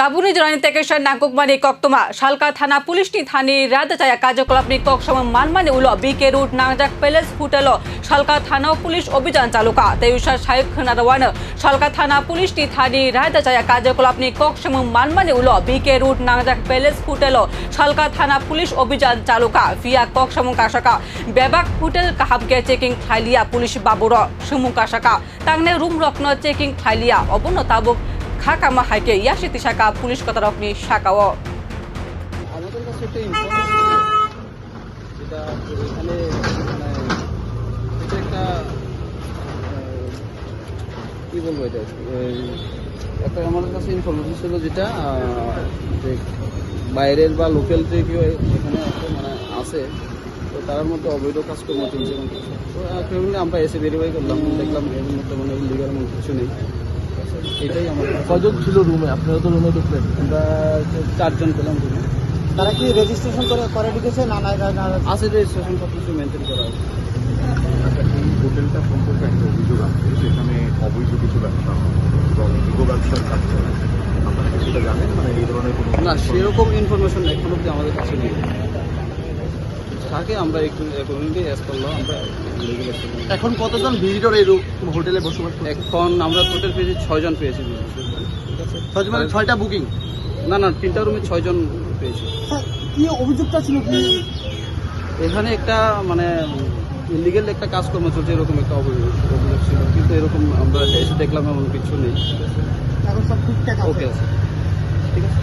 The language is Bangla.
Tabuni Jorani Tekeshan Nangkukmani Koktuma, Shalka Thana Police ni Thani Radachaya Kajokolapni Koksham Manmani Ulo, BK Route Nangjak Palace Hotelo, Shalka Thana Police Obijan Chaluka, Teyusha Shaib Khanarawana, Shalka Thana Police ni Thani Radachaya Kajokolapni Koksham Manmani Ulo, BK Route Nangjak Palace Hotelo, Shalka Thana Police Obijan Chaluka, via Koksham Kashaka, Bebak Hotel Kahabke checking Thalia Police Baburo, Shumukashaka, Tangne Room Rockno checking Thalia, Obuno Tabuk. খাকামা হাইকে ইয়াশিতি শাখা পুলিশ কর্তৃপক্ষ শাখাও আমাদের কাছে একটা ইনফরমেশন যেটা এখানে এটা একটা কি বলবো এটা একটা আমাদের কাছে ইনফরমেশন ছিল যেটা যে বাইরের বা লোকাল থেকে এখানে মানে আছে তো তার মধ্যে অবৈধ কাজকর্ম চলছে এবং তো আমরা এসে ভেরিফাই করলাম দেখলাম এর মধ্যে মানে লিগাল কিছু নেই এটাই আমাদের কজন ছিল রুমে আপনারা তো রুমে ঢুকলেন আমরা 4 জন পেলাম রুমে তারা কি রেজিস্ট্রেশন করে ঢুকেছে না আছে রেজিস্ট্রেশন সব কিছু মেনটেন করা আছে এই হোটেলটা সম্পর্কে একটা অভিযোগ আছে সেখানে অবৈধ কিছু ব্যবসা এবং যুব ব্যবসার কাজ চলে আপনারা কি সেটা জানেন মানে এই ধরনের কোনো না সেরকম ইনফরমেশন এখন অব্দি আমাদের কাছে নেই থাকে আমরা একটু অ্যাকর্ডিংলি অ্যাজ করলাম আমরা এখন কতজন ভিজিটর এই হোটেলে বসবাস করে এখন আমরা টোটাল পেয়েছি 6 জন পেয়েছি ছয় মানে 6টা বুকিং না 3টা রুমে 6 জন পেয়েছি কি অভিযোগটা ছিল কি এখানে একটা মানে ইলিগাল একটা কাজকর্ম চলছে এরকম একটা অভিযোগ ছিল কিন্তু এরকম আমরা এসে দেখলাম এমন কিছু নেই এখন সব ঠিকঠাক আছে ওকে আছে ঠিক আছে